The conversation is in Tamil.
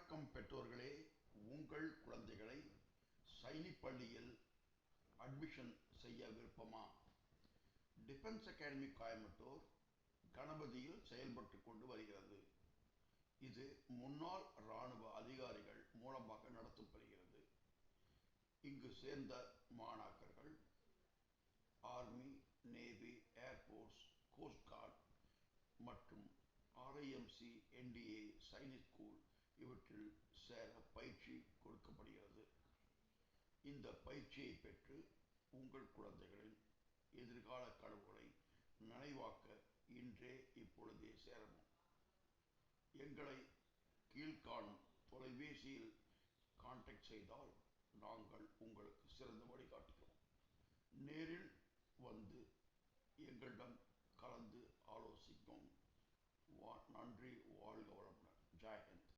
வணக்கம் பெற்றோர்களே. உங்கள் குழந்தைகளை சைனிக் பள்ளியில் அட்மிஷன் செய்ய விருப்பமா? டிஃபென்ஸ் அகாடமி கோயம்புத்தூர் கணபதியில் செயல்பட்டு கொண்டு வருகிறது. இது முன்னாள் இராணுவ அதிகாரிகள் மூலமாக நடத்தப்படுகிறது. இங்கு சேர்ந்த மாணாக்கர்கள் army, navy, air force, coast guard மற்றும் RIMC, NDA, சைனிக் ஸ்கூல் இவற்றில் சேர பயிற்சி கொடுக்கப்படுகிறது. இந்த பயிற்சியை பெற்று உங்கள் குழந்தைகளின் எதிர்கால கனவுகளை நனைவாக்க இன்றே இப்பொழுதே சேரவும். எங்களை கீழ்காணும் தொலைபேசியில் கான்டாக்ட் செய்தால் நாங்கள் உங்களுக்கு சிறந்த வழிகாட்டுகிறோம். நேரில் வந்து எங்களிடம்